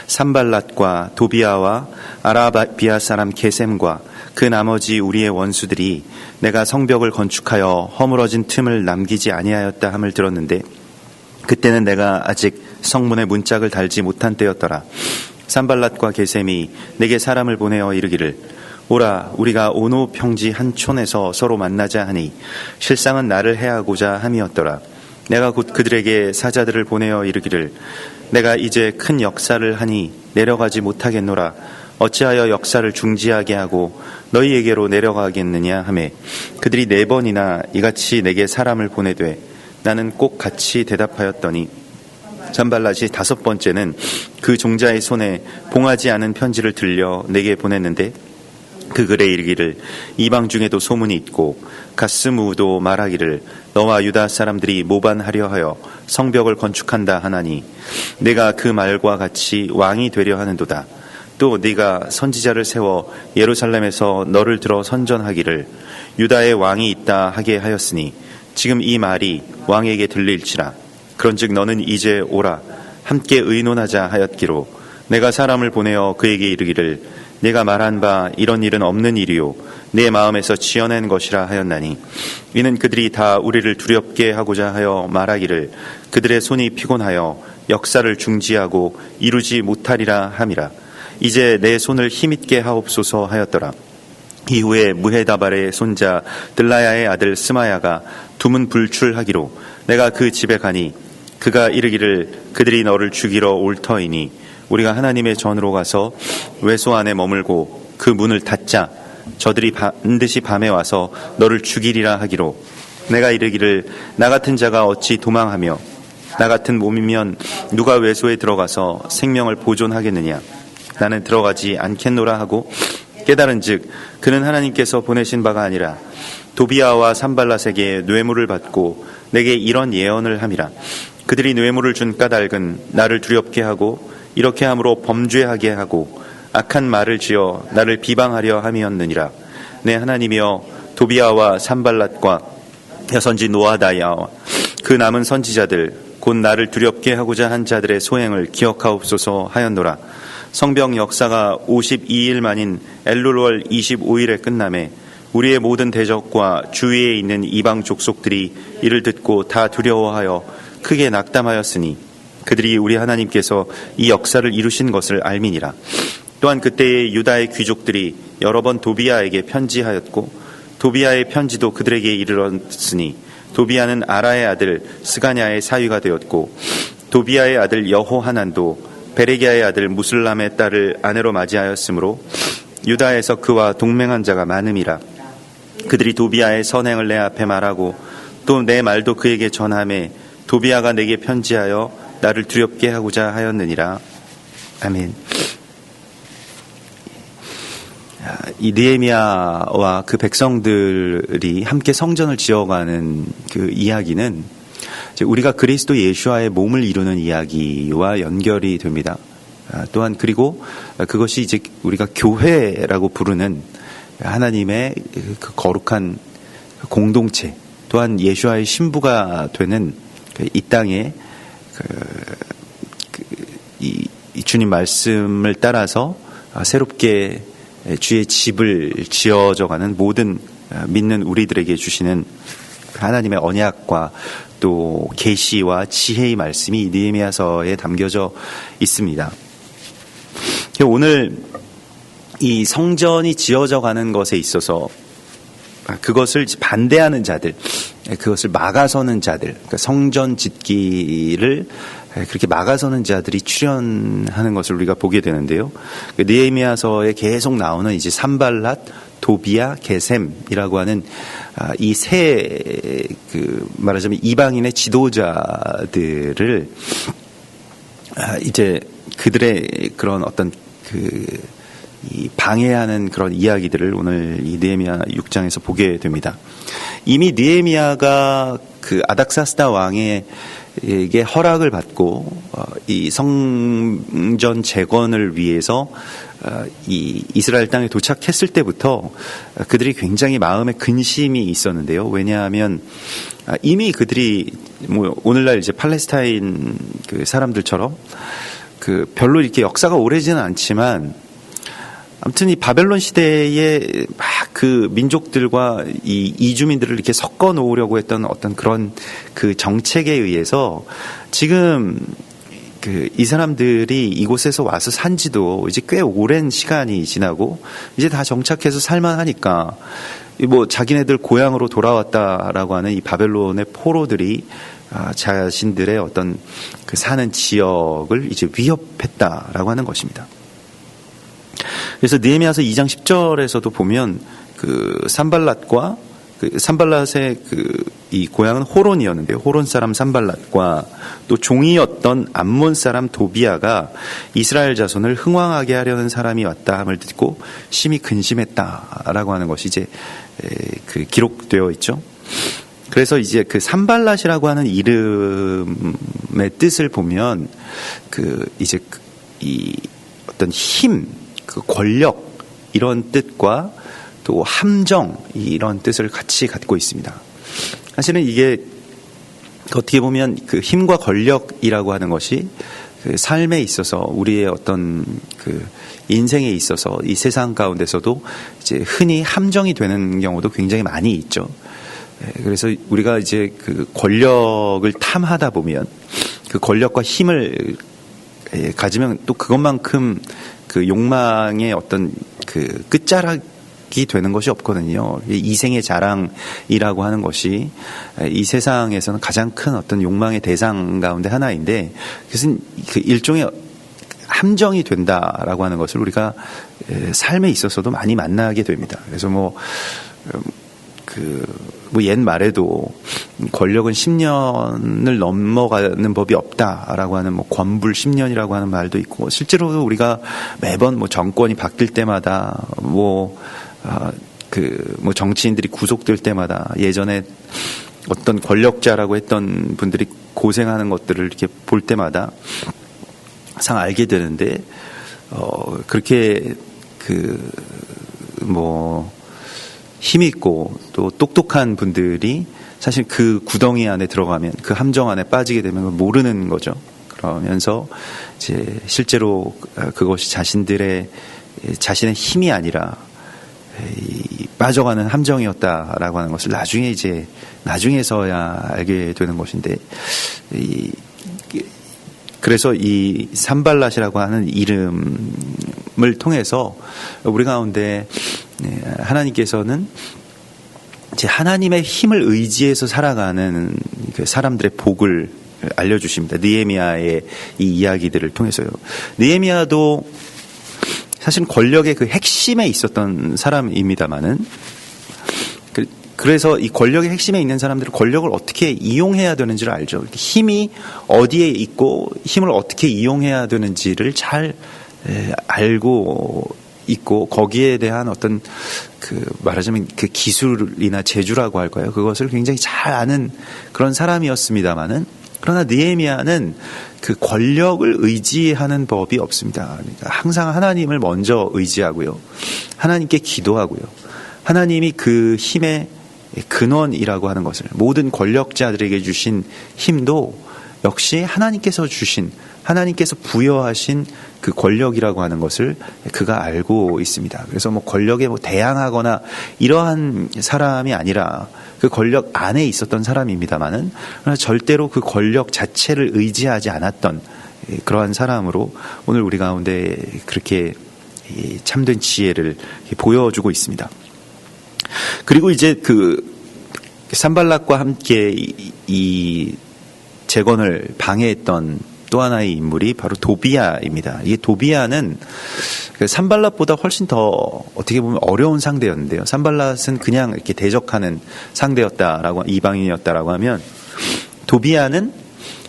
산발랏과 도비아와 아라비아 사람 게셈과 그 나머지 우리의 원수들이 내가 성벽을 건축하여 허물어진 틈을 남기지 아니하였다 함을 들었는데 그때는 내가 아직 성문에 문짝을 달지 못한 때였더라. 산발랏과 게셈이 내게 사람을 보내어 이르기를 오라 우리가 오노 평지 한 촌에서 서로 만나자 하니 실상은 나를 해하고자 함이었더라. 내가 곧 그들에게 사자들을 보내어 이르기를 내가 이제 큰 역사를 하니 내려가지 못하겠노라. 어찌하여 역사를 중지하게 하고 너희에게로 내려가겠느냐 하매 그들이 4번이나 이같이 내게 사람을 보내되 나는 꼭 같이 대답하였더니 산발랏이 5번째는 그 종자의 손에 봉하지 않은 편지를 들려 내게 보냈는데 그 글에 이르기를 이방 중에도 소문이 있고 가스무도 말하기를 너와 유다 사람들이 모반하려 하여 성벽을 건축한다 하나니 내가 그 말과 같이 왕이 되려 하는도다. 또 네가 선지자를 세워 예루살렘에서 너를 들어 선전하기를 유다의 왕이 있다 하게 하였으니 지금 이 말이 왕에게 들릴지라. 그런즉 너는 이제 오라 함께 의논하자 하였기로 내가 사람을 보내어 그에게 이르기를 내가 말한 바 이런 일은 없는 일이요 내 마음에서 지어낸 것이라 하였나니 이는 그들이 다 우리를 두렵게 하고자 하여 말하기를 그들의 손이 피곤하여 역사를 중지하고 이루지 못하리라 함이라. 이제 내 손을 힘있게 하옵소서 하였더라. 이후에 무헤다발의 손자 들라야의 아들 스마야가 두문 불출하기로 내가 그 집에 가니 그가 이르기를 그들이 너를 죽이러 올 터이니 우리가 하나님의 전으로 가서 외소 안에 머물고 그 문을 닫자. 저들이 반드시 밤에 와서 너를 죽이리라 하기로 내가 이르기를 나 같은 자가 어찌 도망하며 나 같은 몸이면 누가 외소에 들어가서 생명을 보존하겠느냐. 나는 들어가지 않겠노라 하고 깨달은즉 그는 하나님께서 보내신 바가 아니라 도비아와 산발랏에게 뇌물을 받고 내게 이런 예언을 함이라. 그들이 뇌물을 준 까닭은 나를 두렵게 하고 이렇게 함으로 범죄하게 하고 악한 말을 지어 나를 비방하려 함이었느니라. 내 하나님이여 도비아와 산발랏과 여선지 노아다야와 그 남은 선지자들 곧 나를 두렵게 하고자 한 자들의 소행을 기억하옵소서 하였노라. 성벽 역사가 52일 만인 엘룰월 25일에 끝남에 우리의 모든 대적과 주위에 있는 이방 족속들이 이를 듣고 다 두려워하여 크게 낙담하였으니 그들이 우리 하나님께서 이 역사를 이루신 것을 알미니라. 또한 그때의 유다의 귀족들이 여러 번 도비아에게 편지하였고 도비아의 편지도 그들에게 이르렀으니 도비아는 아라의 아들 스가냐의 사위가 되었고 도비아의 아들 여호하난도 베레기야의 아들 무슬람의 딸을 아내로 맞이하였으므로 유다에서 그와 동맹한 자가 많음이라. 그들이 도비아의 선행을 내 앞에 말하고 또 내 말도 그에게 전하매 도비아가 내게 편지하여 나를 두렵게 하고자 하였느니라. 아멘. 이 느헤미야와 그 백성들이 함께 성전을 지어가는 그 이야기는 우리가 그리스도 예수와의 몸을 이루는 이야기와 연결이 됩니다. 또한 그리고 그것이 이제 우리가 교회라고 부르는 하나님의 그 거룩한 공동체, 또한 예수와의 신부가 되는 이 땅에 이 주님 말씀을 따라서 새롭게 주의 집을 지어져가는 모든 믿는 우리들에게 주시는 하나님의 언약과 또 계시와 지혜의 말씀이 느헤미야서에 담겨져 있습니다. 오늘 이 성전이 지어져 가는 것에 있어서 그것을 반대하는 자들, 그것을 막아서는 자들, 그러니까 성전 짓기를 그렇게 막아서는 자들이 출현하는 것을 우리가 보게 되는데요. 느헤미야서에 계속 나오는 이제 산발랏, 도비아, 게셈이라고 하는 이 세 말하자면 이방인의 지도자들을 이제 그들의 그런 어떤 이 방해하는 그런 이야기들을 오늘 이 느헤미야 6장에서 보게 됩니다. 이미 느헤미야가 그 아닥사스다 왕에게 허락을 받고 이 성전 재건을 위해서 이 이스라엘 땅에 도착했을 때부터 그들이 굉장히 마음에 근심이 있었는데요. 왜냐하면 이미 그들이 뭐 오늘날 이제 팔레스타인 그 사람들처럼 별로 이렇게 역사가 오래지는 않지만 아무튼 이 바벨론 시대에 막 그 민족들과 이 이주민들을 이렇게 섞어 놓으려고 했던 어떤 그런 그 정책에 의해서 지금 이 사람들이 이곳에서 와서 산 지도 이제 꽤 오랜 시간이 지나고 이제 다 정착해서 살만하니까 뭐 자기네들 고향으로 돌아왔다라고 하는 이 바벨론의 포로들이 자신들의 어떤 그 사는 지역을 이제 위협했다라고 하는 것입니다. 그래서 느헤미야서 2장 10절에서도 보면 산발랏과 산발랏의 이 고향은 호론이었는데요. 호론 사람 산발랏과 또 종이었던 암몬 사람 도비아가 이스라엘 자손을 흥왕하게 하려는 사람이 왔다 함을 듣고 심히 근심했다라고 하는 것이 이제 기록되어 있죠. 그래서 이제 산발랏이라고 하는 이름의 뜻을 보면 이제 이 어떤 힘, 권력 이런 뜻과 또 함정 이런 뜻을 같이 갖고 있습니다. 사실은 이게 어떻게 보면 힘과 권력이라고 하는 것이 삶에 있어서 우리의 어떤 인생에 있어서 이 세상 가운데서도 이제 흔히 함정이 되는 경우도 굉장히 많이 있죠. 그래서 우리가 이제 권력을 탐하다 보면 그 권력과 힘을 가지면 또 그것만큼 욕망의 어떤 끝자락이 되는 것이 없거든요. 이생의 자랑이라고 하는 것이 이 세상에서는 가장 큰 어떤 욕망의 대상 가운데 하나인데 그것은 일종의 함정이 된다라고 하는 것을 우리가 삶에 있어서도 많이 만나게 됩니다. 그래서 옛 말에도 권력은 10년을 넘어가는 법이 없다라고 하는 권불 10년이라고 하는 말도 있고 실제로도 우리가 매번 정권이 바뀔 때마다 정치인들이 구속될 때마다 예전에 어떤 권력자라고 했던 분들이 고생하는 것들을 이렇게 볼 때마다 항상 알게 되는데 그렇게 힘이 있고 또 똑똑한 분들이 사실 그 구덩이 안에 들어가면 그 함정 안에 빠지게 되면 모르는 거죠. 그러면서 이제 실제로 그것이 자신의 힘이 아니라 빠져가는 함정이었다라고 하는 것을 나중에서야 알게 되는 것인데 그래서 이 산발랏이라고 하는 이름을 통해서 우리 가운데 하나님께서는 이제 하나님의 힘을 의지해서 살아가는 사람들의 복을 알려주십니다. 느헤미야의 이 이야기들을 통해서요. 느헤미야도 사실 권력의 핵심에 있었던 사람입니다만은 그래서 이 권력의 핵심에 있는 사람들은 권력을 어떻게 이용해야 되는지를 알죠. 힘이 어디에 있고 힘을 어떻게 이용해야 되는지를 잘 알고 있고 거기에 대한 어떤 말하자면 기술이나 재주라고 할까요? 그것을 굉장히 잘 아는 그런 사람이었습니다만은 그러나 느헤미야는 권력을 의지하는 법이 없습니다. 그러니까 항상 하나님을 먼저 의지하고요. 하나님께 기도하고요. 하나님이 그 힘의 근원이라고 하는 것을 모든 권력자들에게 주신 힘도 역시 하나님께서 부여하신 그 권력이라고 하는 것을 그가 알고 있습니다. 그래서 권력에 대항하거나 이러한 사람이 아니라 그 권력 안에 있었던 사람입니다만은 절대로 그 권력 자체를 의지하지 않았던 그러한 사람으로 오늘 우리 가운데 그렇게 참된 지혜를 보여주고 있습니다. 그리고 이제 산발랏과 함께 이 재건을 방해했던 또 하나의 인물이 바로 도비아입니다. 이 도비아는 산발랏보다 훨씬 더 어떻게 보면 어려운 상대였는데요. 산발랏은 그냥 이렇게 대적하는 상대였다라고 이방인이었다라고 하면 도비아는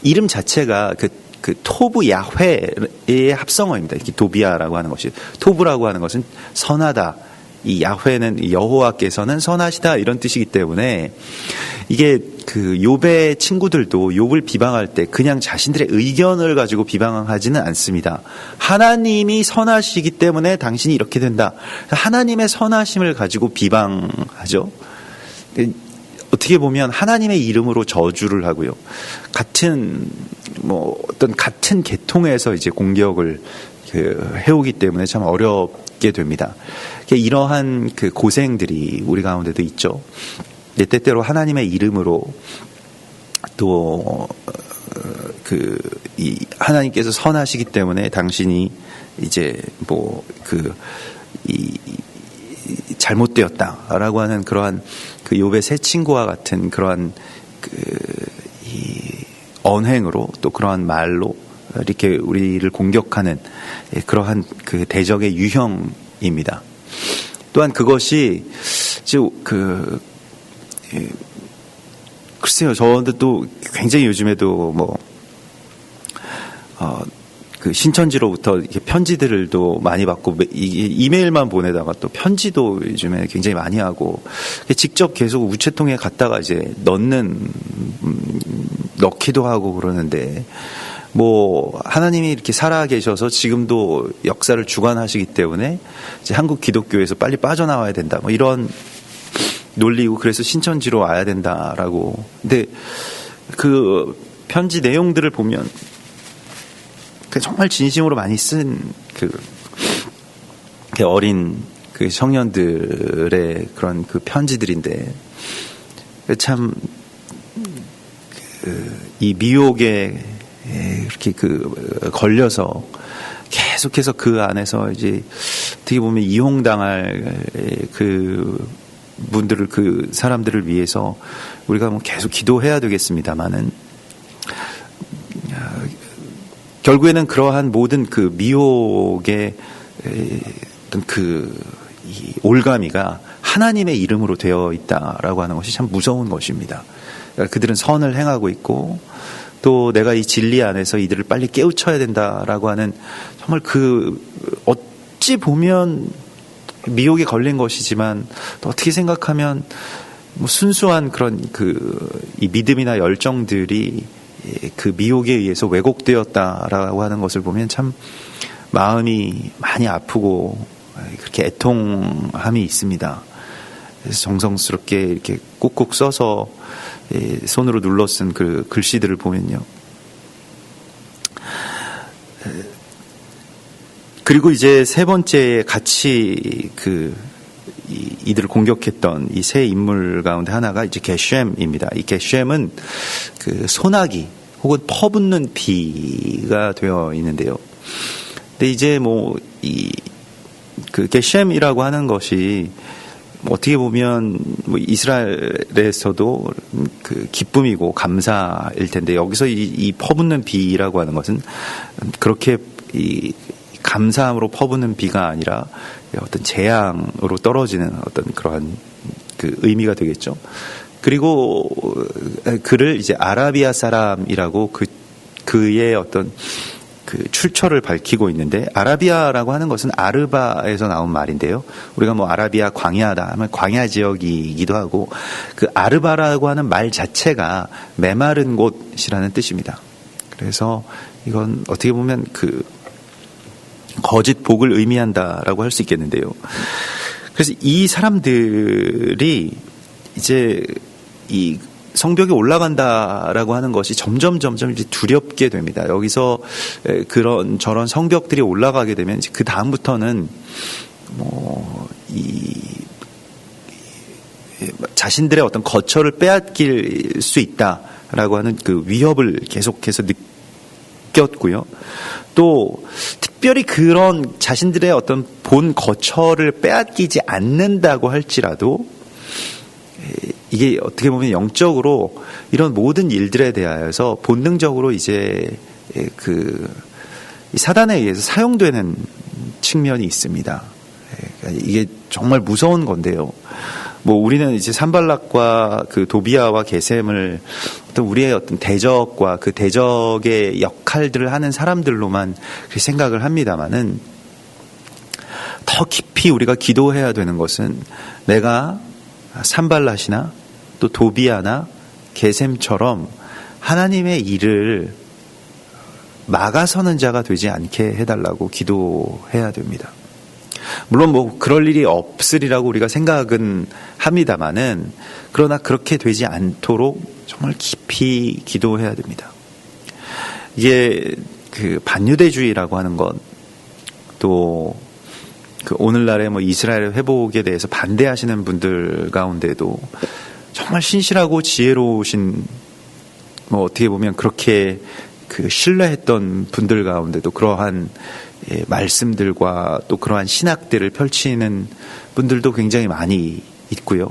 이름 자체가 토브 야훼의 합성어입니다. 이렇게 도비아라고 하는 것이 토브라고 하는 것은 선하다. 이 야훼는 여호와께서는 선하시다 이런 뜻이기 때문에 이게 욥의 친구들도 욥을 비방할 때 그냥 자신들의 의견을 가지고 비방하지는 않습니다. 하나님이 선하시기 때문에 당신이 이렇게 된다. 하나님의 선하심을 가지고 비방하죠. 어떻게 보면 하나님의 이름으로 저주를 하고요. 같은 계통에서 이제 공격을 해오기 때문에 참 어렵게 됩니다. 이러한 그 고생들이 우리 가운데도 있죠. 때때로 하나님의 이름으로 또 이 하나님께서 선하시기 때문에 당신이 이제 잘못되었다라고 하는 그러한 그 욥의 새 친구와 같은 그러한 이 언행으로 또 그러한 말로 이렇게 우리를 공격하는 그러한 그 대적의 유형입니다. 또한 그것이 글쎄요, 저도 또 굉장히 요즘에도 그 신천지로부터 이렇게 편지들을 또 많이 받고 이메일만 보내다가 또 편지도 요즘에 굉장히 많이 하고 직접 계속 우체통에 갔다가 이제 넣기도 하고 그러는데 하나님이 이렇게 살아 계셔서 지금도 역사를 주관하시기 때문에 이제 한국 기독교에서 빨리 빠져나와야 된다. 이런 논리고 그래서 신천지로 와야 된다라고. 근데 그 편지 내용들을 보면 정말 진심으로 많이 쓴 어린 그 청년들의 그런 그 편지들인데 참 이 미혹에 이렇게 걸려서 계속해서 그 안에서 이제 어떻게 보면 이용당할 그 분들을 그 사람들을 위해서 우리가 계속 기도해야 되겠습니다만은 결국에는 그러한 모든 그 미혹의 어떤 이 올가미가 하나님의 이름으로 되어 있다라고 하는 것이 참 무서운 것입니다. 그러니까 그들은 선을 행하고 있고 또 내가 이 진리 안에서 이들을 빨리 깨우쳐야 된다라고 하는 정말 어찌 보면 미혹에 걸린 것이지만 또 어떻게 생각하면 순수한 그런 이 믿음이나 열정들이 그 미혹에 의해서 왜곡되었다라고 하는 것을 보면 참 마음이 많이 아프고 그렇게 애통함이 있습니다. 그래서 정성스럽게 이렇게 꾹꾹 써서 손으로 눌러 쓴 그 글씨들을 보면요. 그리고 이제 세 번째 같이 이들을 공격했던 이 세 인물 가운데 하나가 이제 게쉔입니다. 이 게쉔은 그 소나기 혹은 퍼붓는 비가 되어 있는데요. 근데 이제 그 게쉔이라고 하는 것이 어떻게 보면 이스라엘에서도 그 기쁨이고 감사일 텐데 여기서 이 퍼붓는 비라고 하는 것은 그렇게 이 감사함으로 퍼붓는 비가 아니라 어떤 재앙으로 떨어지는 어떤 그러한 그 의미가 되겠죠. 그리고 그를 이제 아라비아 사람이라고 그의 어떤 그 출처를 밝히고 있는데 아라비아라고 하는 것은 아르바에서 나온 말인데요. 우리가 아라비아 광야다 하면 광야 지역이기도 하고 그 아르바라고 하는 말 자체가 메마른 곳이라는 뜻입니다. 그래서 이건 어떻게 보면 거짓 복을 의미한다라고 할 수 있겠는데요. 그래서 이 사람들이 이제 이 성벽에 올라간다라고 하는 것이 점점 이제 두렵게 됩니다. 여기서 그런 저런 성벽들이 올라가게 되면 그 다음부터는 자신들의 어떤 거처를 빼앗길 수 있다라고 하는 그 위협을 계속해서 느꼈고요. 또 특별히 그런 자신들의 어떤 본 거처를 빼앗기지 않는다고 할지라도 이게 어떻게 보면 영적으로 이런 모든 일들에 대하여서 본능적으로 이제 사단에 의해서 사용되는 측면이 있습니다. 이게 정말 무서운 건데요. 우리는 이제 산발락과 그 도비아와 게셈을 어떤 우리의 어떤 대적과 그 대적의 역할들을 하는 사람들로만 생각을 합니다만은 더 깊이 우리가 기도해야 되는 것은 내가 산발락이나 또 도비아나 게셈처럼 하나님의 일을 막아서는 자가 되지 않게 해달라고 기도해야 됩니다. 물론 뭐 그럴 일이 없으리라고 우리가 생각은 합니다만은 그러나 그렇게 되지 않도록 정말 깊이 기도해야 됩니다. 이게 그 반유대주의라고 하는 것, 또 그 오늘날의 뭐 이스라엘 회복에 대해서 반대하시는 분들 가운데도 정말 신실하고 지혜로우신, 뭐 어떻게 보면 그렇게 그 신뢰했던 분들 가운데도 그러한 말씀들과 또 그러한 신학들을 펼치는 분들도 굉장히 많이 있고요.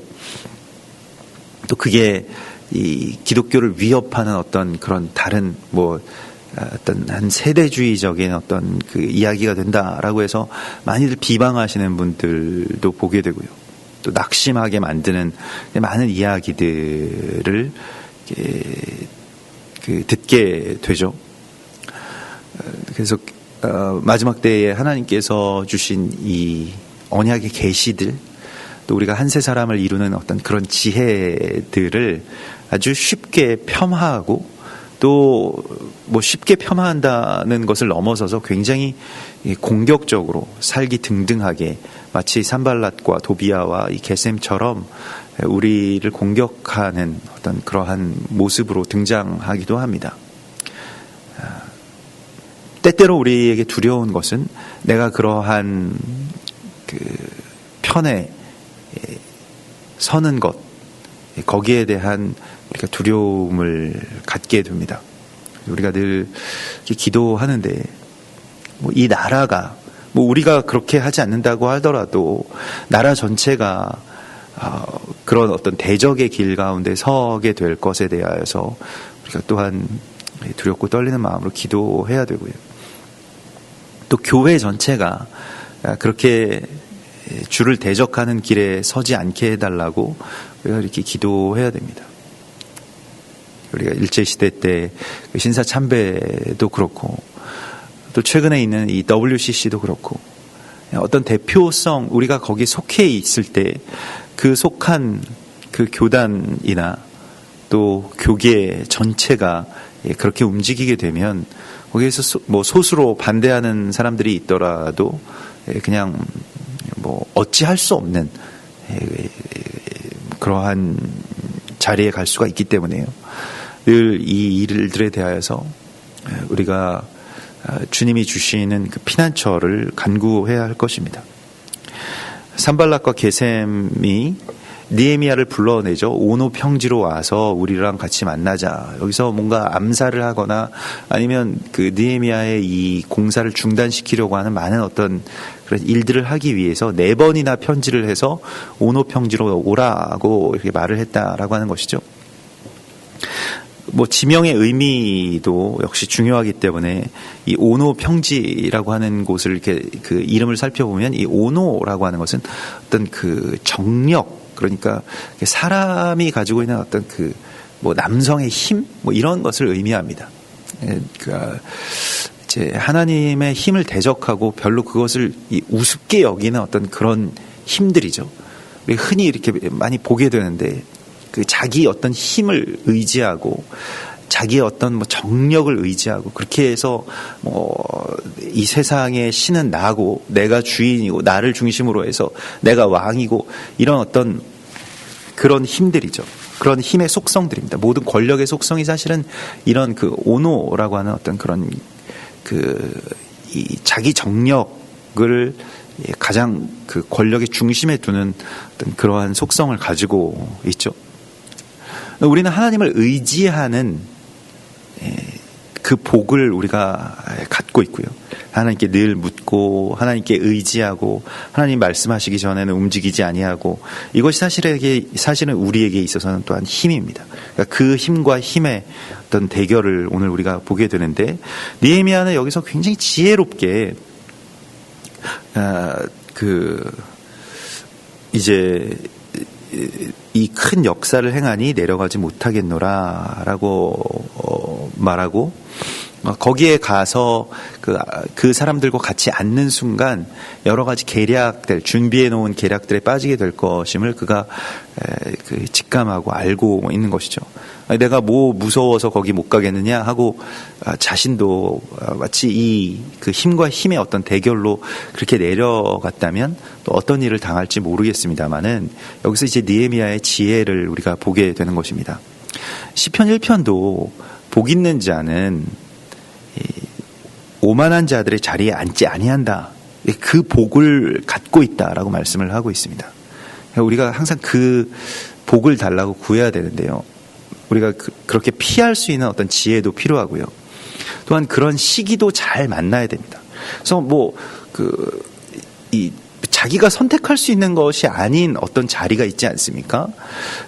또 그게 이 기독교를 위협하는 어떤 그런 다른 뭐 어떤 한 세대주의적인 어떤 그 이야기가 된다라고 해서 많이들 비방하시는 분들도 보게 되고요. 또 낙심하게 만드는 많은 이야기들을 듣게 되죠. 그래서 마지막 때에 하나님께서 주신 이 언약의 계시들, 또 우리가 한 세 사람을 이루는 어떤 그런 지혜들을 아주 쉽게 폄하하고, 또 뭐 쉽게 폄하한다는 것을 넘어서서 굉장히 공격적으로 살기 등등하게, 마치 산발랏과 도비아와 이 게셈처럼 우리를 공격하는 어떤 그러한 모습으로 등장하기도 합니다. 때때로 우리에게 두려운 것은 내가 그러한 그 편에 서는 것, 거기에 대한 우리가 두려움을 갖게 됩니다. 우리가 늘 기도하는데 뭐 이 나라가, 뭐 우리가 그렇게 하지 않는다고 하더라도 나라 전체가 그런 어떤 대적의 길 가운데 서게 될 것에 대하여서 우리가 또한 두렵고 떨리는 마음으로 기도해야 되고요. 또 교회 전체가 그렇게 주를 대적하는 길에 서지 않게 해달라고 우리가 이렇게 기도해야 됩니다. 우리가 일제시대 때 신사 참배도 그렇고, 또 최근에 있는 이 WCC도 그렇고, 어떤 대표성, 우리가 거기 속해 있을 때 그 속한 그 교단이나 또 교계 전체가 그렇게 움직이게 되면 거기에서 뭐 소수로 반대하는 사람들이 있더라도 그냥 뭐 어찌할 수 없는 그러한 자리에 갈 수가 있기 때문에요. 늘 이 일들에 대하여서 우리가 주님이 주시는 그 피난처를 간구해야 할 것입니다. 산발랏과 게셈이 느헤미야를 불러내죠. 오노 평지로 와서 우리랑 같이 만나자. 여기서 뭔가 암살을 하거나 아니면 그 느헤미야의 이 공사를 중단시키려고 하는 많은 어떤 그런 일들을 하기 위해서 4번이나 편지를 해서 오노 평지로 오라고 이렇게 말을 했다라고 하는 것이죠. 뭐 지명의 의미도 역시 중요하기 때문에 이 오노 평지라고 하는 곳을 이렇게 그 이름을 살펴보면 이 오노라고 하는 것은 어떤 그 정력, 그러니까 사람이 가지고 있는 어떤 그 뭐 남성의 힘, 뭐 이런 것을 의미합니다. 그러니까 이제 하나님의 힘을 대적하고 별로 그것을 우습게 여기는 어떤 그런 힘들이죠. 우리 흔히 이렇게 많이 보게 되는데, 그 자기 어떤 힘을 의지하고 자기의 어떤 뭐 정력을 의지하고 그렇게 해서 뭐 이 세상의 신은 나고 내가 주인이고 나를 중심으로 해서 내가 왕이고 이런 어떤 그런 힘들이죠. 그런 힘의 속성들입니다. 모든 권력의 속성이 사실은 이런 그 오노라고 하는 어떤 그런 이 자기 정력을 가장 그 권력의 중심에 두는 어떤 그러한 속성을 가지고 있죠. 우리는 하나님을 의지하는 그 복을 우리가 갖고 있고요. 하나님께 늘 묻고 하나님께 의지하고 하나님 말씀하시기 전에는 움직이지 아니하고, 이것이 사실은 우리에게 있어서는 또한 힘입니다. 그러니까 그 힘과 힘의 어떤 대결을 오늘 우리가 보게 되는데, 느헤미야는 여기서 굉장히 지혜롭게 이제 이 큰 역사를 행하니 내려가지 못하겠노라라고 말하고, 거기에 가서 그 사람들과 같이 앉는 순간 여러 가지 계략들, 준비해 놓은 계략들에 빠지게 될 것임을 그가 직감하고 알고 있는 것이죠. 내가 뭐 무서워서 거기 못 가겠느냐 하고 자신도 마치 그 힘과 힘의 어떤 대결로 그렇게 내려갔다면 또 어떤 일을 당할지 모르겠습니다만은 여기서 이제 느헤미야의 지혜를 우리가 보게 되는 것입니다. 시편 1편도 복 있는 자는 오만한 자들의 자리에 앉지 아니한다. 그 복을 갖고 있다라고 말씀을 하고 있습니다. 우리가 항상 그 복을 달라고 구해야 되는데요. 우리가 그렇게 피할 수 있는 어떤 지혜도 필요하고요. 또한 그런 시기도 잘 만나야 됩니다. 그래서 자기가 선택할 수 있는 것이 아닌 어떤 자리가 있지 않습니까?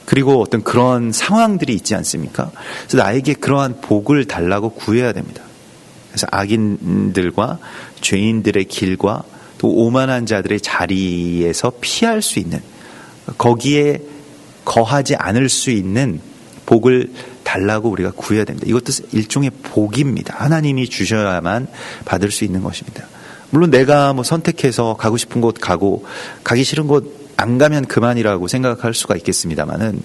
그리고 어떤 그런 상황들이 있지 않습니까? 그래서 나에게 그러한 복을 달라고 구해야 됩니다. 그래서 악인들과 죄인들의 길과 또 오만한 자들의 자리에서 피할 수 있는, 거기에 거하지 않을 수 있는 복을 달라고 우리가 구해야 됩니다. 이것도 일종의 복입니다. 하나님이 주셔야만 받을 수 있는 것입니다. 물론 내가 선택해서 가고 싶은 곳 가고 가기 싫은 곳 안 가면 그만이라고 생각할 수가 있겠습니다만은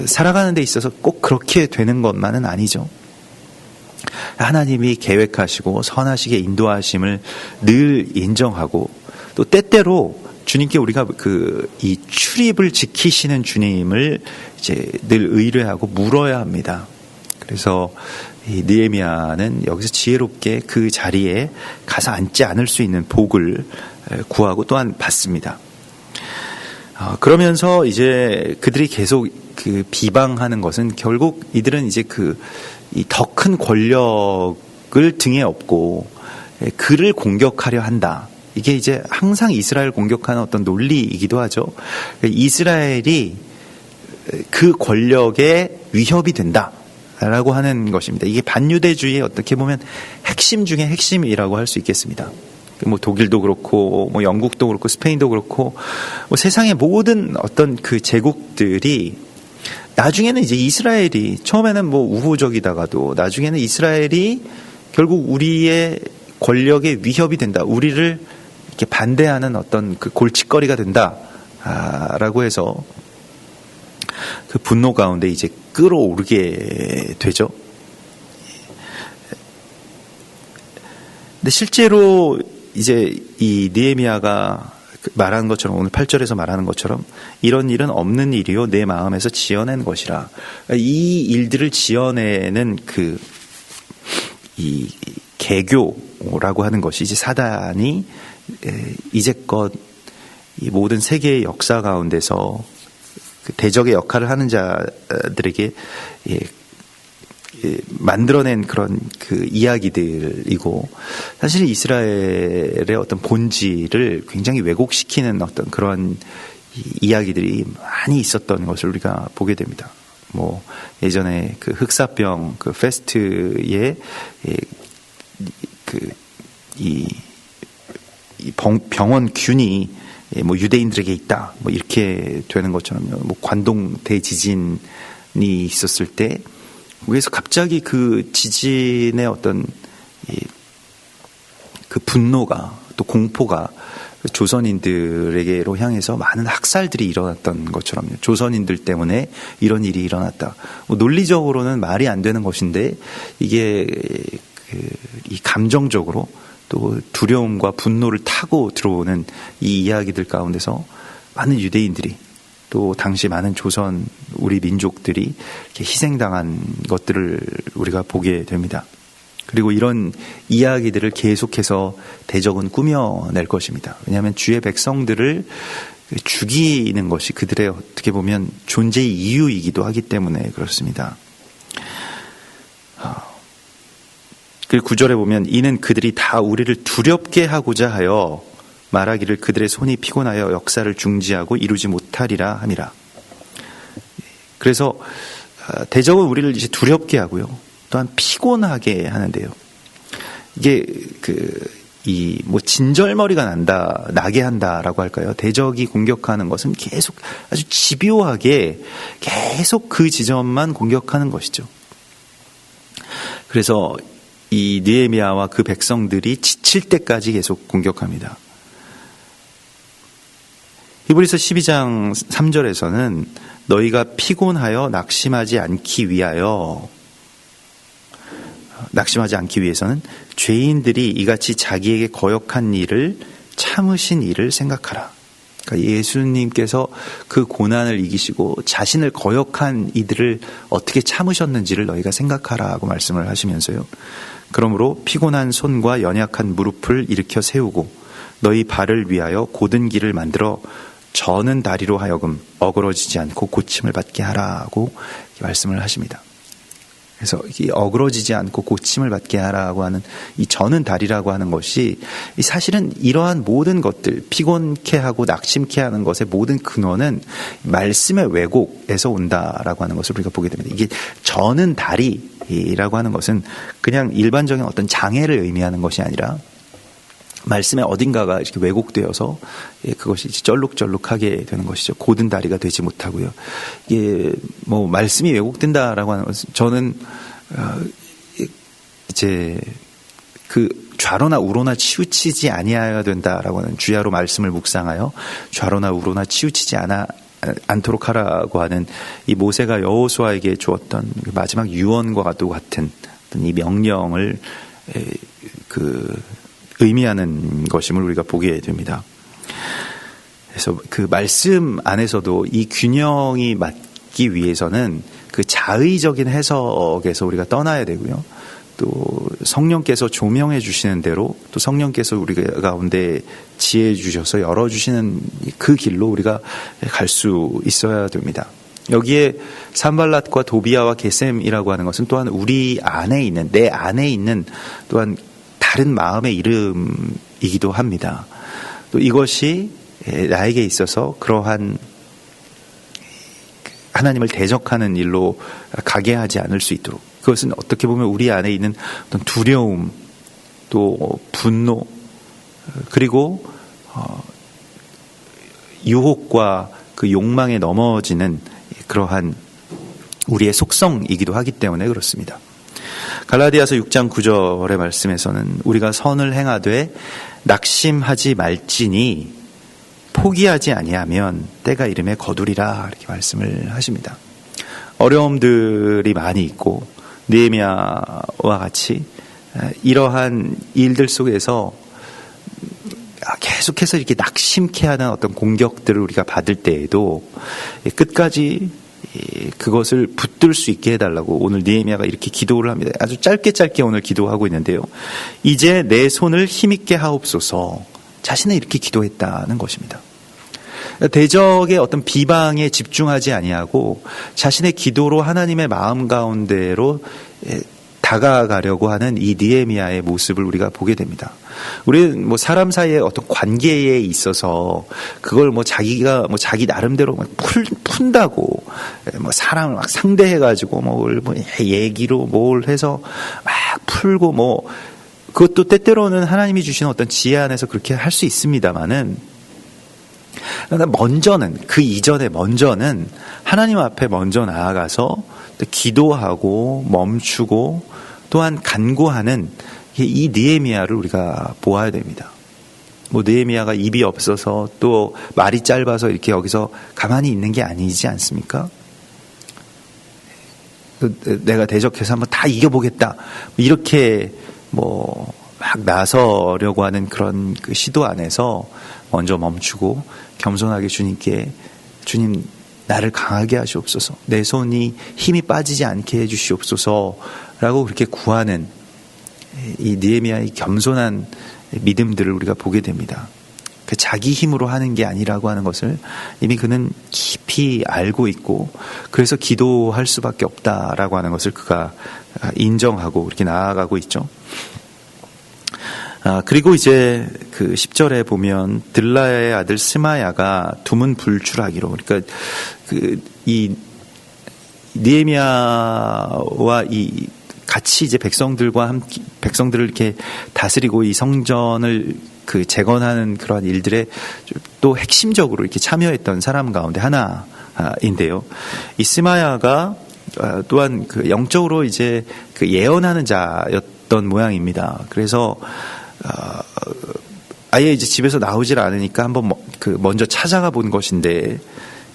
살아가는 데 있어서 꼭 그렇게 되는 것만은 아니죠. 하나님이 계획하시고 선하시게 인도하심을 늘 인정하고 또 때때로 주님께 우리가 이 출입을 지키시는 주님을 이제 늘 의뢰하고 물어야 합니다. 그래서 이 느헤미야는 여기서 지혜롭게 그 자리에 가서 앉지 않을 수 있는 복을 구하고 또한 받습니다. 그러면서 이제 그들이 계속 비방하는 것은 결국 이들은 이제 이 더 큰 권력을 등에 업고 그를 공격하려 한다. 이게 이제 항상 이스라엘 공격하는 어떤 논리이기도 하죠. 이스라엘이 그 권력에 위협이 된다라고 하는 것입니다. 이게 반유대주의의 어떻게 보면 핵심 중에 핵심이라고 할 수 있겠습니다. 독일도 그렇고, 영국도 그렇고, 스페인도 그렇고, 세상의 모든 어떤 그 제국들이 나중에는 이제 이스라엘이 처음에는 우호적이다가도 나중에는 이스라엘이 결국 우리의 권력에 위협이 된다. 우리를 이렇게 반대하는 어떤 그 골칫거리가 된다라고 해서 그 분노 가운데 이제 끌어오르게 되죠. 근데 실제로 이제 이 느헤미야가 말하는 것처럼 오늘 8절에서 말하는 것처럼 이런 일은 없는 일이요 내 마음에서 지어낸 것이라. 이 일들을 지어내는 이 개교라고 하는 것이 이제 사단이 이제껏 이 모든 세계의 역사 가운데서 대적의 역할을 하는 자들에게 만들어낸 그런 이야기들이고, 사실 이스라엘의 어떤 본질을 굉장히 왜곡시키는 어떤 그런 이야기들이 많이 있었던 것을 우리가 보게 됩니다. 예전에 흑사병 페스트에 이 병원균이 유대인들에게 있다. 이렇게 되는 것처럼 관동 대지진이 있었을 때 거기에서 갑자기 그 지진의 어떤 그 분노가 또 공포가 조선인들에게로 향해서 많은 학살들이 일어났던 것처럼 조선인들 때문에 이런 일이 일어났다. 논리적으로는 말이 안 되는 것인데 이게 이 감정적으로 또 두려움과 분노를 타고 들어오는 이 이야기들 가운데서 많은 유대인들이 또 당시 많은 조선 우리 민족들이 이렇게 희생당한 것들을 우리가 보게 됩니다. 그리고 이런 이야기들을 계속해서 대적은 꾸며낼 것입니다. 왜냐하면 주의 백성들을 죽이는 것이 그들의 어떻게 보면 존재의 이유이기도 하기 때문에 그렇습니다. 그리고 9절에 보면 이는 그들이 다 우리를 두렵게 하고자 하여 말하기를 그들의 손이 피곤하여 역사를 중지하고 이루지 못하리라 함이라. 그래서 대적은 우리를 이제 두렵게 하고요. 또한 피곤하게 하는데요. 이게 진절머리가 나게 한다라고 할까요? 대적이 공격하는 것은 계속 아주 집요하게 계속 그 지점만 공격하는 것이죠. 그래서 이 느헤미야와 그 백성들이 지칠 때까지 계속 공격합니다. 히브리서 12장 3절에서는 너희가 피곤하여 낙심하지 않기 위해서는 죄인들이 이같이 자기에게 거역한 일을 참으신 일을 생각하라. 그러니까 예수님께서 그 고난을 이기시고 자신을 거역한 이들을 어떻게 참으셨는지를 너희가 생각하라고 말씀을 하시면서요. 그러므로 피곤한 손과 연약한 무릎을 일으켜 세우고 너희 발을 위하여 곧은 길을 만들어 저는 다리로 하여금 어그러지지 않고 고침을 받게 하라고 말씀을 하십니다. 그래서 이 어그러지지 않고 고침을 받게 하라고 하는 이 저는 다리라고 하는 것이 사실은 이러한 모든 것들, 피곤케 하고 낙심케 하는 것의 모든 근원은 말씀의 왜곡에서 온다라고 하는 것을 우리가 보게 됩니다. 이게 저는 다리라고 하는 것은 그냥 일반적인 어떤 장애를 의미하는 것이 아니라 말씀의 어딘가가 이렇게 왜곡되어서 그것이 쩔룩쩔룩하게 되는 것이죠. 곧은 다리가 되지 못하고요. 이게 뭐 말씀이 왜곡된다라고 하는 것은 저는 이제 그 좌로나 우로나 치우치지 아니하여야 된다라고 하는 주야로 말씀을 묵상하여 좌로나 우로나 치우치지 않도록 하라고 하는 이 모세가 여호수아에게 주었던 마지막 유언과도 같은 이 명령을 의미하는 것임을 우리가 보게 됩니다. 그래서 그 말씀 안에서도 이 균형이 맞기 위해서는 그 자의적인 해석에서 우리가 떠나야 되고요. 또 성령께서 조명해 주시는 대로 또 성령께서 우리 가운데 지혜 주셔서 열어주시는 그 길로 우리가 갈 수 있어야 됩니다. 여기에 산발랏과 도비아와 게셈이라고 하는 것은 또한 우리 안에 있는, 내 안에 있는 또한 다른 마음의 이름이기도 합니다. 또 이것이 나에게 있어서 그러한 하나님을 대적하는 일로 가게 하지 않을 수 있도록, 그것은 어떻게 보면 우리 안에 있는 어떤 두려움, 또 분노, 그리고 유혹과 그 욕망에 넘어지는 그러한 우리의 속성이기도 하기 때문에 그렇습니다. 갈라디아서 6장 9절의 말씀에서는 우리가 선을 행하되 낙심하지 말지니 포기하지 아니하면 때가 이름에 거두리라, 이렇게 말씀을 하십니다. 어려움들이 많이 있고 느헤미야와 같이 이러한 일들 속에서 계속해서 이렇게 낙심케 하는 어떤 공격들을 우리가 받을 때에도 끝까지 그것을 붙들 수 있게 해달라고 오늘 느헤미야가 이렇게 기도를 합니다. 아주 짧게 오늘 기도하고 있는데요. 이제 내 손을 힘있게 하옵소서, 자신은 이렇게 기도했다는 것입니다. 대적의 어떤 비방에 집중하지 아니하고 자신의 기도로 하나님의 마음 가운데로 다가가려고 하는 이 느헤미야의 모습을 우리가 보게 됩니다. 우리는 뭐 사람 사이의 어떤 관계에 있어서 그걸 뭐 자기가 뭐 자기 나름대로 푼다고 뭐 사람을 막 상대해가지고 뭐 얘기로 뭘 해서 막 풀고 뭐 그것도 때때로는 하나님이 주시는 어떤 지혜 안에서 그렇게 할 수 있습니다만은, 먼저는 그 이전에 먼저는 하나님 앞에 먼저 나아가서 기도하고 멈추고 또한 간구하는 이 느헤미야를 우리가 보아야 됩니다. 뭐 느헤미야가 입이 없어서 또 말이 짧아서 이렇게 여기서 가만히 있는 게 아니지 않습니까? 내가 대적해서 한번 다 이겨보겠다, 이렇게 뭐 막 나서려고 하는 그런 그 시도 안에서 먼저 멈추고 겸손하게 주님께, 주님 나를 강하게 하시옵소서, 내 손이 힘이 빠지지 않게 해주시옵소서라고 그렇게 구하는 이 느헤미야의 겸손한 믿음들을 우리가 보게 됩니다. 그 자기 힘으로 하는 게 아니라고 하는 것을 이미 그는 깊이 알고 있고, 그래서 기도할 수밖에 없다라고 하는 것을 그가 인정하고 이렇게 나아가고 있죠. 그리고 이제 그 10절에 보면 들라야의 아들 스마야가 두문 불출하기로, 그러니까 이 느헤미야와 이 같이 이제 백성들과 함께 백성들을 이렇게 다스리고 이 성전을 그 재건하는 그러한 일들에 또 핵심적으로 이렇게 참여했던 사람 가운데 하나인데요. 이 스마야가 또한 그 영적으로 이제 그 예언하는 자였던 모양입니다. 그래서 아예 이제 집에서 나오질 않으니까 한번 먼저 찾아가 본 것인데,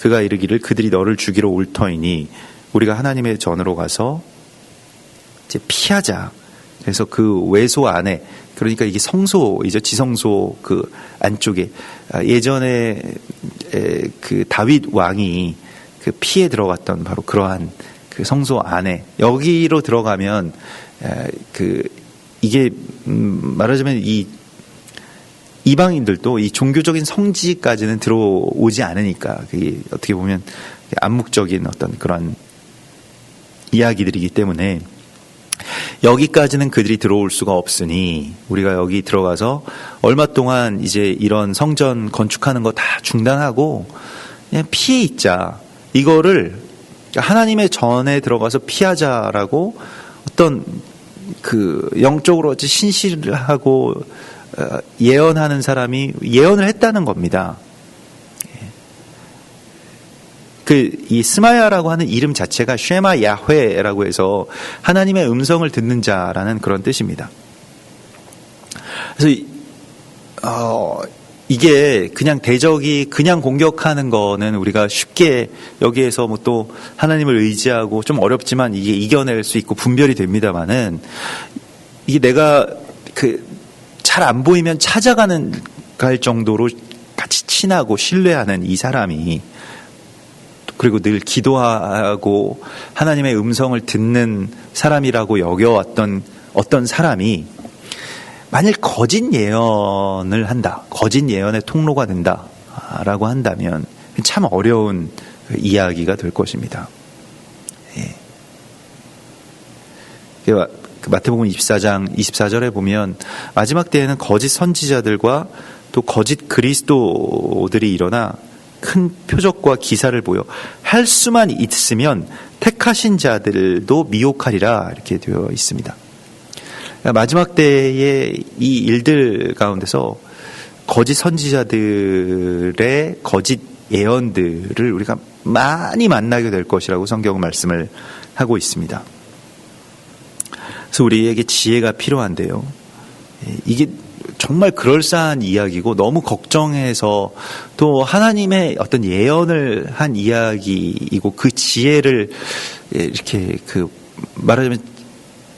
그가 이르기를 그들이 너를 죽이러 올 터이니 우리가 하나님의 전으로 가서 이제 피하자. 그래서 그 외소 안에, 그러니까 이게 성소이죠. 지성소 그 안쪽에 예전에 그 다윗 왕이 그 피해 들어갔던 바로 그러한 그 성소 안에, 여기로 들어가면 그 이게 말하자면 이 이방인들도 이 종교적인 성지까지는 들어오지 않으니까, 그게 어떻게 보면 암묵적인 어떤 그런 이야기들이기 때문에 여기까지는 그들이 들어올 수가 없으니 우리가 여기 들어가서 얼마 동안 이제 이런 성전 건축하는 거 다 중단하고 그냥 피해 있자. 이거를 하나님의 전에 들어가서 피하자라고 어떤 그 영적으로 어찌 신실하고 예언하는 사람이 예언을 했다는 겁니다. 이 스마야라고 하는 이름 자체가 쉐마 야훼라고 해서 하나님의 음성을 듣는 자라는 그런 뜻입니다. 그래서 이게 그냥 대적이 그냥 공격하는 거는 우리가 쉽게 여기에서 뭐 또 하나님을 의지하고 좀 어렵지만 이게 이겨낼 수 있고 분별이 됩니다만은, 이게 내가 잘 안 보이면 찾아가는 갈 정도로 같이 친하고 신뢰하는 이 사람이, 그리고 늘 기도하고 하나님의 음성을 듣는 사람이라고 여겨왔던 어떤 사람이 만일 거짓 예언을 한다, 거짓 예언의 통로가 된다라고 한다면 참 어려운 이야기가 될 것입니다. 마태복음 24장 24절에 보면 마지막 때에는 거짓 선지자들과 또 거짓 그리스도들이 일어나 큰 표적과 기사를 보여 할 수만 있으면 택하신 자들도 미혹하리라, 이렇게 되어 있습니다. 마지막 때의 이 일들 가운데서 거짓 선지자들의 거짓 예언들을 우리가 많이 만나게 될 것이라고 성경은 말씀을 하고 있습니다. 그래서 우리에게 지혜가 필요한데요. 이게 정말 그럴싸한 이야기고 너무 걱정해서 또 하나님의 어떤 예언을 한 이야기이고 그 지혜를 이렇게 말하자면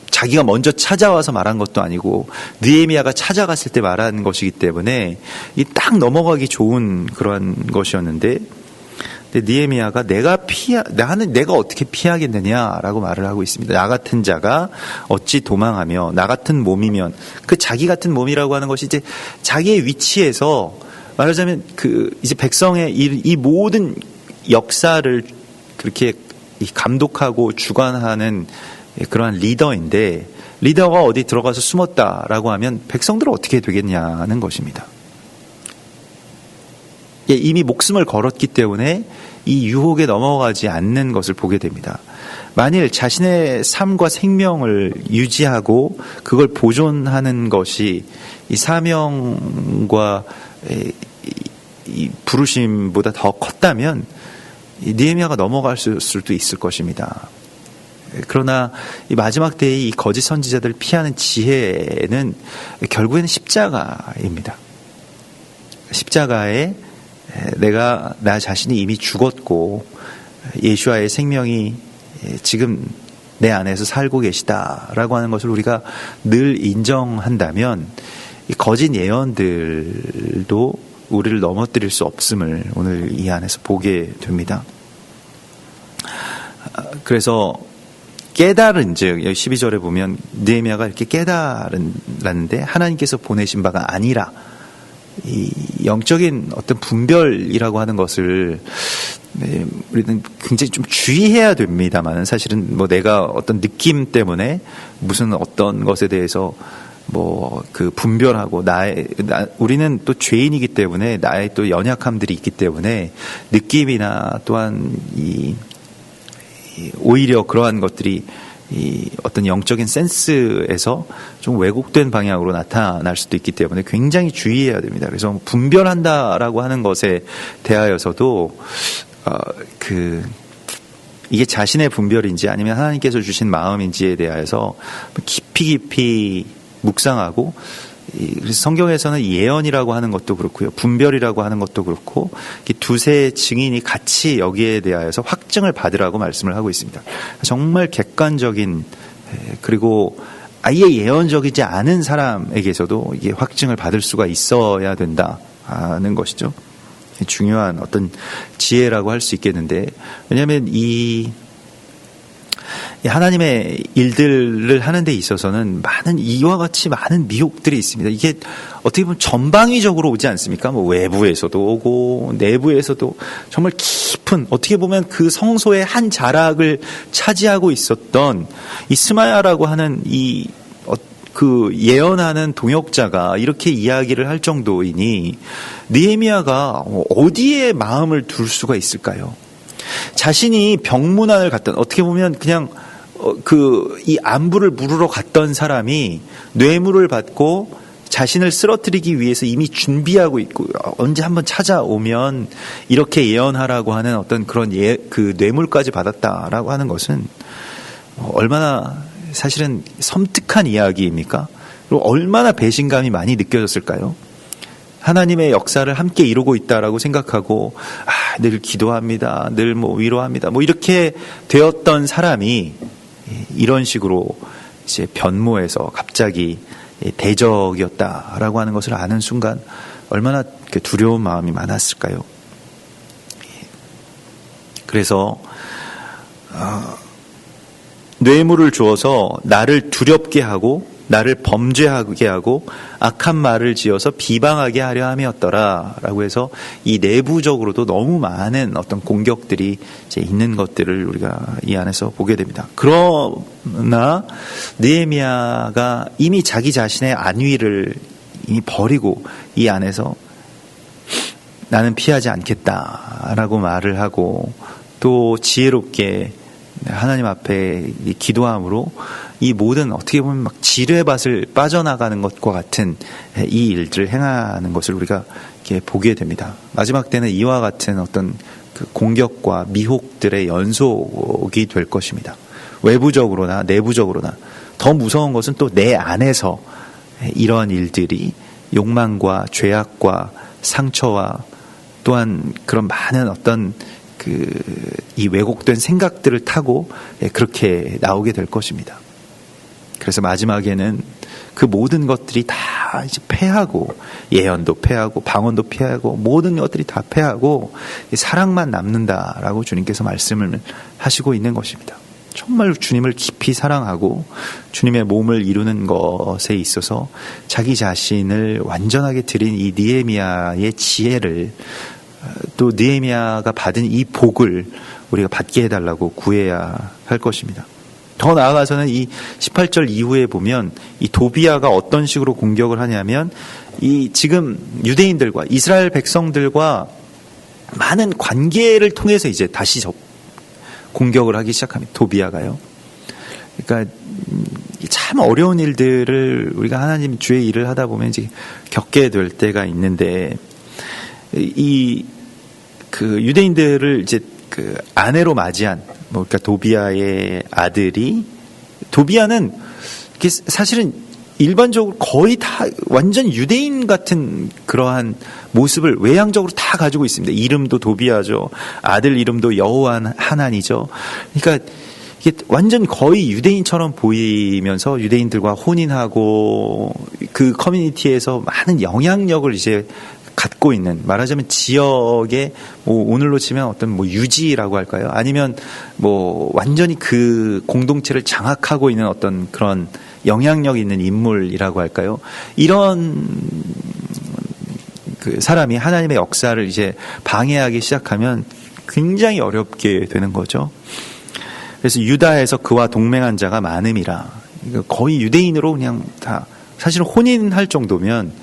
자기가 먼저 찾아와서 말한 것도 아니고 느헤미야가 찾아갔을 때 말한 것이기 때문에 이 딱 넘어가기 좋은 그런 것이었는데, 근데 느헤미야가 내가 어떻게 피하겠느냐라고 말을 하고 있습니다. 나 같은 자가 어찌 도망하며, 나 같은 몸이면, 그 자기 같은 몸이라고 하는 것이 이제 자기의 위치에서 말하자면 이제 백성의 이 모든 역사를 그렇게 감독하고 주관하는 그러한 리더인데, 리더가 어디 들어가서 숨었다라고 하면 백성들은 어떻게 되겠냐는 것입니다. 이미 목숨을 걸었기 때문에 이 유혹에 넘어가지 않는 것을 보게 됩니다. 만일 자신의 삶과 생명을 유지하고 그걸 보존하는 것이 이 사명과 이 부르심보다 더 컸다면 느헤미야가 넘어갈 수도 있을 것입니다. 그러나 이 마지막 때의 이 거짓 선지자들을 피하는 지혜는 결국에는 십자가입니다. 십자가에 나 자신이 이미 죽었고 예수와의 생명이 지금 내 안에서 살고 계시다라고 하는 것을 우리가 늘 인정한다면 이 거짓 예언들도 우리를 넘어뜨릴 수 없음을 오늘 이 안에서 보게 됩니다. 그래서 깨달은 즉 12절에 보면 느헤미야가 이렇게 깨달았는데 하나님께서 보내신 바가 아니라, 이 영적인 어떤 분별이라고 하는 것을 우리는 굉장히 좀 주의해야 됩니다만, 사실은 뭐 내가 어떤 느낌 때문에 무슨 어떤 것에 대해서 분별하고 우리는 또 죄인이기 때문에 나의 또 연약함들이 있기 때문에 느낌이나 또한 오히려 그러한 것들이 이 어떤 영적인 센스에서 좀 왜곡된 방향으로 나타날 수도 있기 때문에 굉장히 주의해야 됩니다. 그래서 분별한다라고 하는 것에 대하여서도 이게 자신의 분별인지 아니면 하나님께서 주신 마음인지에 대하여서 깊이 묵상하고 그래서 성경에서는 예언이라고 하는 것도 그렇고요, 분별이라고 하는 것도 그렇고, 이 두세 증인이 같이 여기에 대하여서 확증을 받으라고 말씀을 하고 있습니다. 정말 객관적인, 그리고 아예 예언적이지 않은 사람에게서도 이게 확증을 받을 수가 있어야 된다는 것이죠. 중요한 어떤 지혜라고 할 수 있겠는데, 왜냐하면 이 하나님의 일들을 하는 데 있어서는 이와 같이 많은 미혹들이 있습니다. 이게 어떻게 보면 전방위적으로 오지 않습니까? 뭐 외부에서도 오고 내부에서도 정말 깊은, 어떻게 보면 그 성소의 한 자락을 차지하고 있었던 이 스마야라고 하는 그 예언하는 동역자가 이렇게 이야기를 할 정도이니 느헤미야가 어디에 마음을 둘 수가 있을까요? 자신이 병문안을 갔던, 어떻게 보면 그냥 이 안부를 물으러 갔던 사람이 뇌물을 받고 자신을 쓰러뜨리기 위해서 이미 준비하고 있고, 언제 한번 찾아오면 이렇게 예언하라고 하는 어떤 그런 그 뇌물까지 받았다라고 하는 것은 얼마나 사실은 섬뜩한 이야기입니까? 그리고 얼마나 배신감이 많이 느껴졌을까요? 하나님의 역사를 함께 이루고 있다라고 생각하고, 늘 기도합니다, 늘 위로합니다, 이렇게 되었던 사람이 이런 식으로 이제 변모해서 갑자기 대적이었다라고 하는 것을 아는 순간 얼마나 두려운 마음이 많았을까요? 그래서 뇌물을 주어서 나를 두렵게 하고 나를 범죄하게 하고 악한 말을 지어서 비방하게 하려 함이었더라라고 해서 이 내부적으로도 너무 많은 어떤 공격들이 이제 있는 것들을 우리가 이 안에서 보게 됩니다. 그러나 느헤미야가 이미 자기 자신의 안위를 이미 버리고 이 안에서 나는 피하지 않겠다라고 말을 하고, 또 지혜롭게 하나님 앞에 기도함으로 이 모든, 어떻게 보면 막 지뢰밭을 빠져나가는 것과 같은 이 일들을 행하는 것을 우리가 이렇게 보게 됩니다. 마지막 때는 이와 같은 어떤 그 공격과 미혹들의 연속이 될 것입니다. 외부적으로나 내부적으로나. 더 무서운 것은 또 내 안에서 이러한 일들이 욕망과 죄악과 상처와 또한 그런 많은 어떤 이 왜곡된 생각들을 타고 그렇게 나오게 될 것입니다. 그래서 마지막에는 그 모든 것들이 다 이제 패하고, 예언도 패하고 방언도 패하고 모든 것들이 다 패하고 사랑만 남는다라고 주님께서 말씀을 하시고 있는 것입니다. 정말 주님을 깊이 사랑하고 주님의 몸을 이루는 것에 있어서 자기 자신을 완전하게 드린 이 느헤미야의 지혜를, 또 느헤미야가 받은 이 복을 우리가 받게 해달라고 구해야 할 것입니다. 더 나아가서는 이 18절 이후에 보면 이 도비야가 어떤 식으로 공격을 하냐면, 이 지금 유대인들과 이스라엘 백성들과 많은 관계를 통해서 이제 다시 공격을 하기 시작합니다. 도비야가요. 그러니까 참 어려운 일들을 우리가 하나님 주의 일을 하다 보면 이제 겪게 될 때가 있는데, 그 유대인들을 이제 그 아내로 맞이한, 그러니까 도비야의 아들이, 도비야는 사실은 일반적으로 거의 다 완전 유대인 같은 그러한 모습을 외향적으로 다 가지고 있습니다. 이름도 도비야죠. 아들 이름도 여호와 하나니죠. 그러니까 이게 완전 거의 유대인처럼 보이면서 유대인들과 혼인하고 그 커뮤니티에서 많은 영향력을 이제 갖고 있는, 말하자면 지역의 오늘로 치면 어떤 유지라고 할까요? 아니면 완전히 그 공동체를 장악하고 있는 어떤 그런 영향력 있는 인물이라고 할까요? 이런 그 사람이 하나님의 역사를 이제 방해하기 시작하면 굉장히 어렵게 되는 거죠. 그래서 유다에서 그와 동맹한 자가 많음이라, 거의 유대인으로 그냥 다, 사실 혼인할 정도면,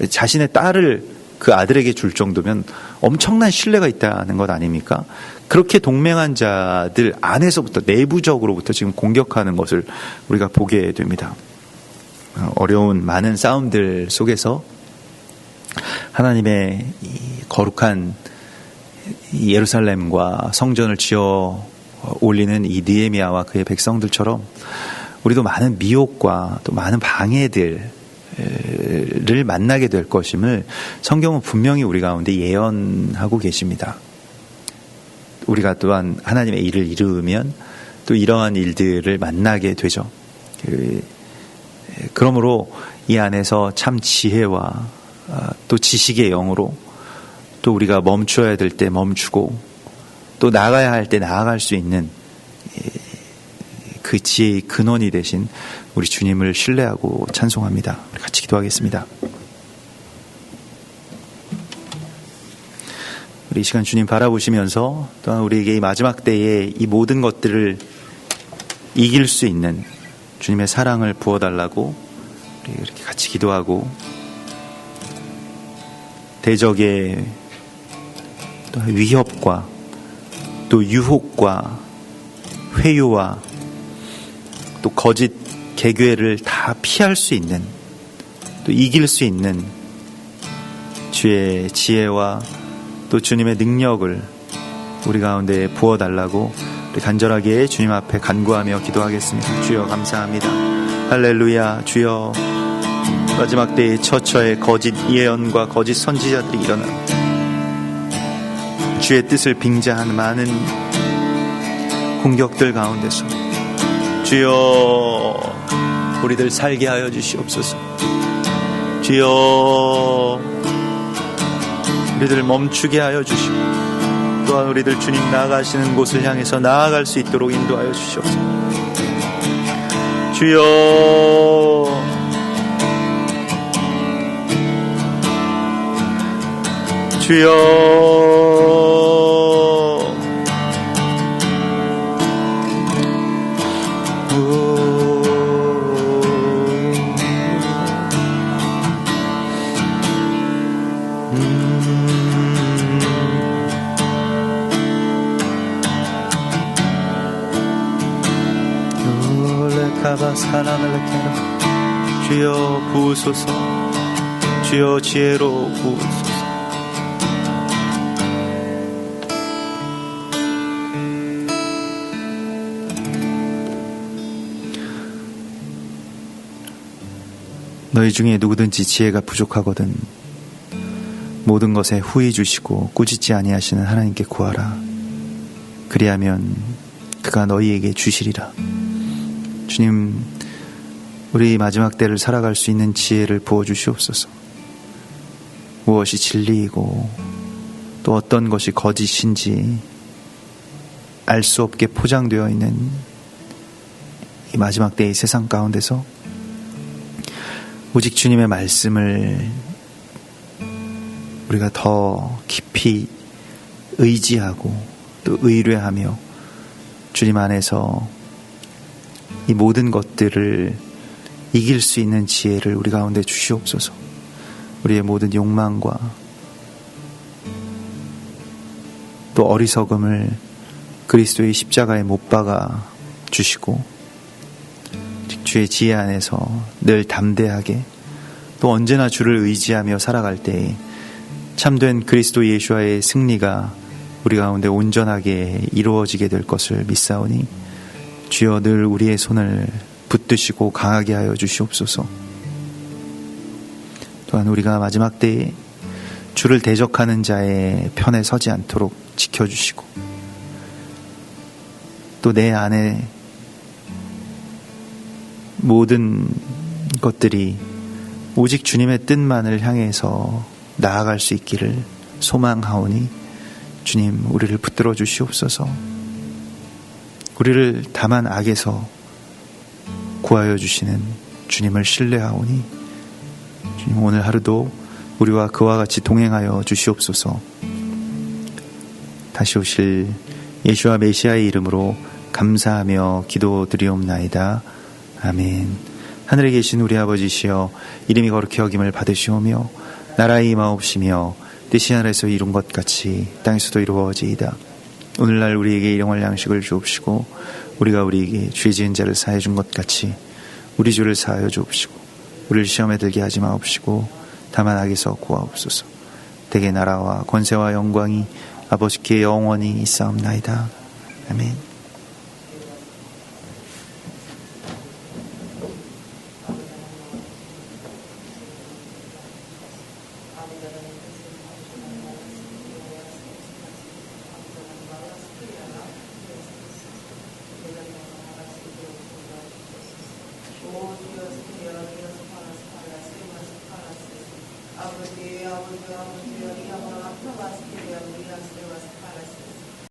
자신의 딸을 그 아들에게 줄 정도면 엄청난 신뢰가 있다는 것 아닙니까? 그렇게 동맹한 자들 안에서부터, 내부적으로부터 지금 공격하는 것을 우리가 보게 됩니다. 어려운 많은 싸움들 속에서 하나님의 이 거룩한 예루살렘과 성전을 지어 올리는 이 느헤미야와 그의 백성들처럼 우리도 많은 미혹과 또 많은 방해들, 만나게 될 것임을 성경은 분명히 우리 가운데 예언하고 계십니다. 우리가 또한 하나님의 일을 이루면 또 이러한 일들을 만나게 되죠. 그러므로 이 안에서 참 지혜와 또 지식의 영으로 또 우리가 멈춰야 될 때 멈추고 또 나아가야 할 때 나아갈 수 있는 그 지혜의 근원이 되신 우리 주님을 신뢰하고 찬송합니다. 우리 같이 기도하겠습니다. 우리 이 시간 주님 바라보시면서 또한 우리에게 이 마지막 때에 이 모든 것들을 이길 수 있는 주님의 사랑을 부어달라고 우리 이렇게 같이 기도하고, 대적의 또 위협과 또 유혹과 회유와 또 거짓 계괴를 다 피할 수 있는, 또 이길 수 있는 주의 지혜와 또 주님의 능력을 우리 가운데 부어달라고 우리 간절하게 주님 앞에 간구하며 기도하겠습니다. 주여 감사합니다. 할렐루야. 주여, 마지막 때에 처처에 거짓 예언과 거짓 선지자들이 일어나 주의 뜻을 빙자한 많은 공격들 가운데서 주여 우리들 살게 하여 주시옵소서. 주여 우리들 멈추게 하여 주시고 또한 우리들 주님 나아가시는 곳을 향해서 나아갈 수 있도록 인도하여 주시옵소서. 주여 주여 주여 부으소서. 주여 지혜로 부으소서. 너희 중에 누구든지 지혜가 부족하거든 모든 것에 후히 주시고 꾸짖지 아니하시는 하나님께 구하라. 그리하면 그가 너희에게 주시리라. 주님, 우리 마지막 때를 살아갈 수 있는 지혜를 부어주시옵소서. 무엇이 진리이고 또 어떤 것이 거짓인지 알 수 없게 포장되어 있는 이 마지막 때의 세상 가운데서 오직 주님의 말씀을 우리가 더 깊이 의지하고 또 의뢰하며 주님 안에서 이 모든 것들을 이길 수 있는 지혜를 우리 가운데 주시옵소서. 우리의 모든 욕망과 또 어리석음을 그리스도의 십자가에 못 박아 주시고 주의 지혜 안에서 늘 담대하게 또 언제나 주를 의지하며 살아갈 때에 참된 그리스도 예수와의 승리가 우리 가운데 온전하게 이루어지게 될 것을 믿사오니 주여 늘 우리의 손을 붙드시고 강하게 하여 주시옵소서. 또한 우리가 마지막 때에 주를 대적하는 자의 편에 서지 않도록 지켜주시고 또 내 안에 모든 것들이 오직 주님의 뜻만을 향해서 나아갈 수 있기를 소망하오니 주님 우리를 붙들어 주시옵소서. 우리를 다만 악에서 구하여 주시는 주님을 신뢰하오니 주님 오늘 하루도 우리와 그와 같이 동행하여 주시옵소서. 다시 오실 예수와 메시아의 이름으로 감사하며 기도드리옵나이다. 아멘. 하늘에 계신 우리 아버지시여 이름이 거룩히 여김을 받으시오며 나라의 임하옵시며 뜻이 하늘에서 이룬 것 같이 땅에서도 이루어지이다. 오늘날 우리에게 일용할 양식을 주옵시고 우리가 우리에게 죄 지은 자를 사해 준 것 같이 우리 죄를 사하여 주옵시고 우리를 시험에 들게 하지 마옵시고 다만 악에서 구하옵소서. 대개 나라와 권세와 영광이 아버지께 영원히 있사옵나이다. 아멘. 아버지, 아버지, 아버지,